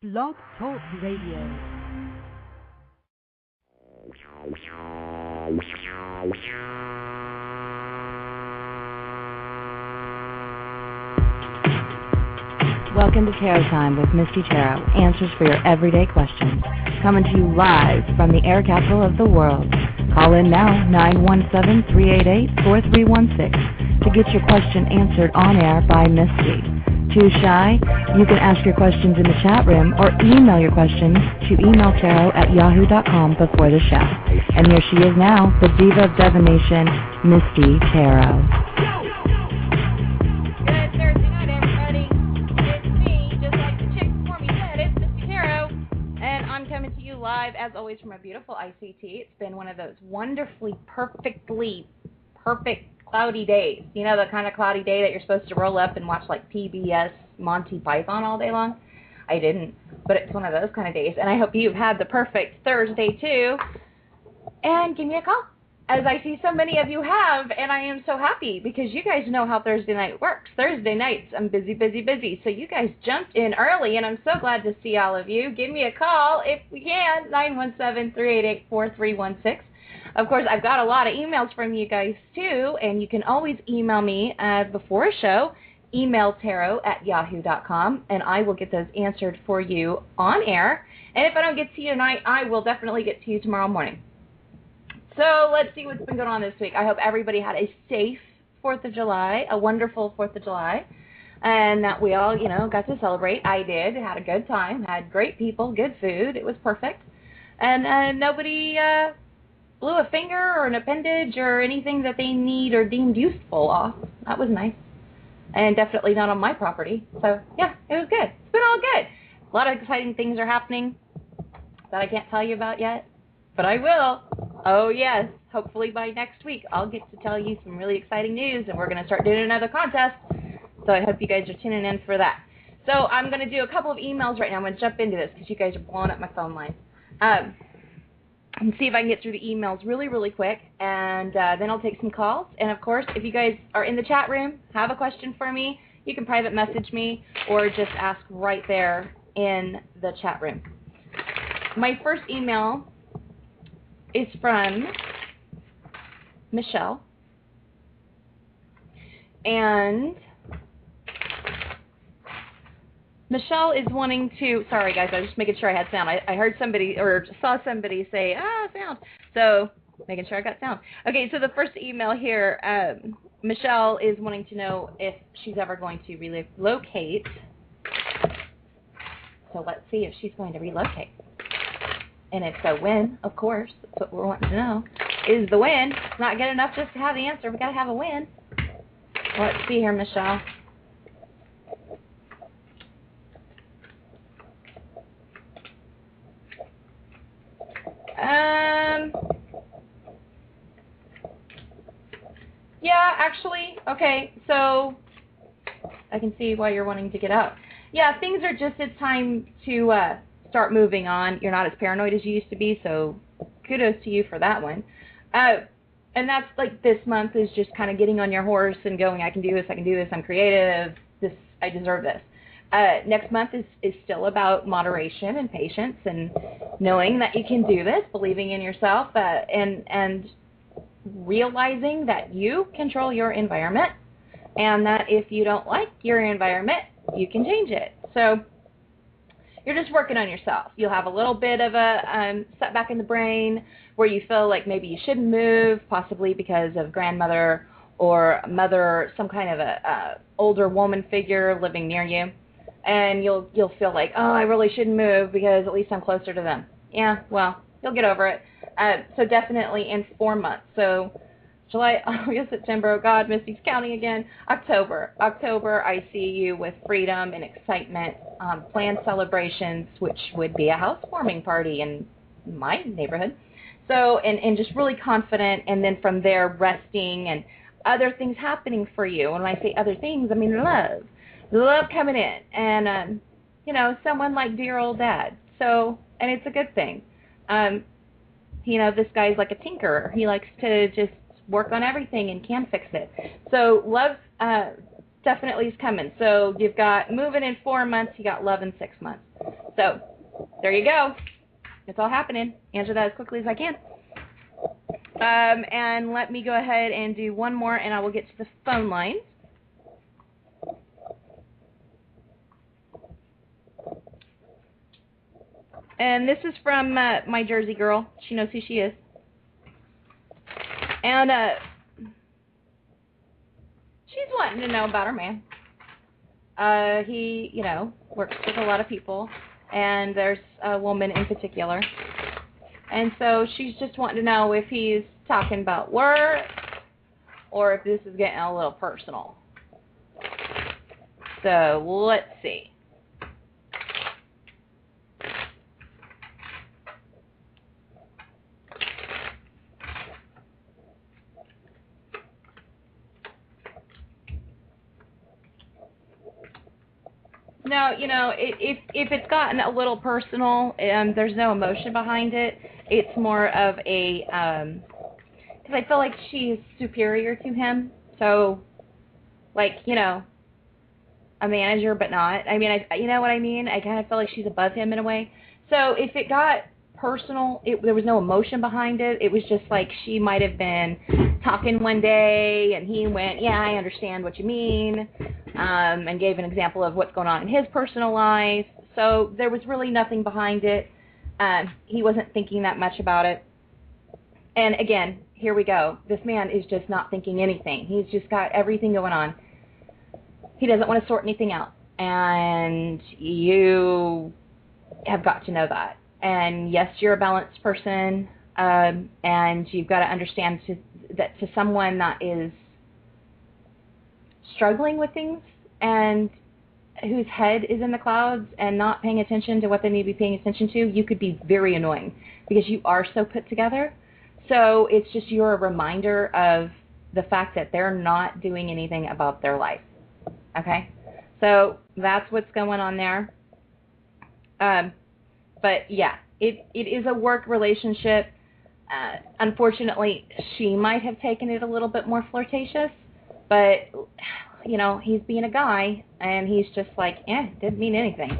Blog Talk Radio. Welcome to Tarot Time with Misty Tarot. Answers for your everyday questions. Coming to you live from the air capital of the world. Call in now, 917-388-4316, to get your question answered on air by Misty. Too shy? You can ask your questions in the chat room or email your questions to emailtarot@yahoo.com before the show. And here she is now, the diva of divination, Misty Tarot. Good Thursday night, everybody. It's me, just like the chick before me said, it's Misty Tarot. And I'm coming to you live, as always, from a beautiful ICT. It's been one of those wonderfully, perfect cloudy days. You know, the kind of cloudy day that you're supposed to roll up and watch like PBS Monty Python all day long? I didn't, but it's one of those kind of days. And I hope you've had the perfect Thursday too. And give me a call, as I see so many of you have, and I am so happy because you guys know how Thursday night works. Thursday nights, I'm busy. So you guys jumped in early, and I'm so glad to see all of you. Give me a call if we can, 917-388-4316. Of course, I've got a lot of emails from you guys, too, and you can always email me before a show, emailtarot@yahoo.com, and I will get those answered for you on air. And if I don't get to you tonight, I will definitely get to you tomorrow morning. So let's see what's been going on this week. I hope everybody had a safe 4th of July, a wonderful 4th of July, and that we all, got to celebrate. I did, had a good time, had great people, good food. It was perfect. And nobody blew a finger or an appendage or anything that they need or deemed useful off. That was nice. And definitely not on my property. So, yeah, it was good. It's been all good. A lot of exciting things are happening that I can't tell you about yet, but I will. Oh, yes. Hopefully by next week, I'll get to tell you some really exciting news, and we're going to start doing another contest. So I hope you guys are tuning in for that. So I'm going to do a couple of emails right now. I'm going to jump into this because you guys are blowing up my phone line. And see if I can get through the emails really quick, and then I'll take some calls. And, of course, if you guys are in the chat room, have a question for me, you can private message me or just ask right there in the chat room. My first email is from Michelle, and Michelle is wanting to, sorry guys, I was just making sure I had sound. I heard somebody, or saw somebody say, sound. So, making sure I got sound. Okay, so the first email here, Michelle is wanting to know if she's ever going to relocate. So let's see if she's going to relocate. And if so, when, of course, that's what we're wanting to know. Is the when. It's not good enough just to have the answer. We've got to have a when. Let's see here, Michelle. Yeah, actually, okay, so I can see why you're wanting to get out. Yeah, things are just, it's time to start moving on. You're not as paranoid as you used to be, so kudos to you for that one. And that's like this month is just kind of getting on your horse and going, I can do this, I'm creative, I deserve this. Next month is still about moderation and patience and knowing that you can do this, believing in yourself, and realizing that you control your environment, and that if you don't like your environment, you can change it. So you're just working on yourself. You'll have a little bit of a setback in the brain where you feel like maybe you shouldn't move, possibly because of grandmother or mother, some kind of a older woman figure living near you. And you'll feel like, I really shouldn't move because at least I'm closer to them. Yeah, well, you'll get over it. So definitely in 4 months. So July, August, September, oh God, Misty's counting again. October, I see you with freedom and excitement, planned celebrations, which would be a housewarming party in my neighborhood. So, and just really confident, and then from there resting and other things happening for you. And when I say other things, I mean love coming in, and someone like dear old dad. So, and it's a good thing. This guy's like a tinkerer. He likes to just work on everything and can fix it. So love definitely is coming. So you've got moving in 4 months, you got love in 6 months. So, there you go. It's all happening. Answer that as quickly as I can. And let me go ahead and do one more, and I will get to the phone lines. And this is from my Jersey girl. She knows who she is. And she's wanting to know about her man. He, works with a lot of people, and there's a woman in particular. And so she's just wanting to know if he's talking about work or if this is getting a little personal. So let's see. No, if it's gotten a little personal and there's no emotion behind it, it's more of a, because I feel like she's superior to him. So, a manager, but not. I mean, you know what I mean? I kind of feel like she's above him in a way. So if it got personal, there was no emotion behind it. It was just like she might have been talking one day and he went, yeah, I understand what you mean, and gave an example of what's going on in his personal life. So there was really nothing behind it. He wasn't thinking that much about it. And again, here we go. This man is just not thinking anything. He's just got everything going on. He doesn't want to sort anything out. And you have got to know that. And yes, you're a balanced person, and you've got to understand that to someone that is struggling with things and whose head is in the clouds and not paying attention to what they need to be paying attention to, you could be very annoying because you are so put together. So it's just you're a reminder of the fact that they're not doing anything about their life. Okay? So that's what's going on there. But yeah, it is a work relationship. Unfortunately, she might have taken it a little bit more flirtatious, but he's being a guy, and he's just like, didn't mean anything.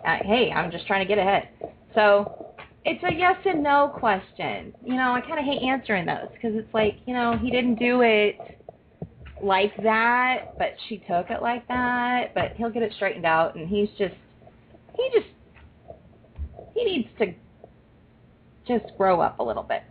Hey, I'm just trying to get ahead. So it's a yes and no question. I kind of hate answering those because it's like, he didn't do it like that, but she took it like that, but he'll get it straightened out, and he needs to just grow up a little bit.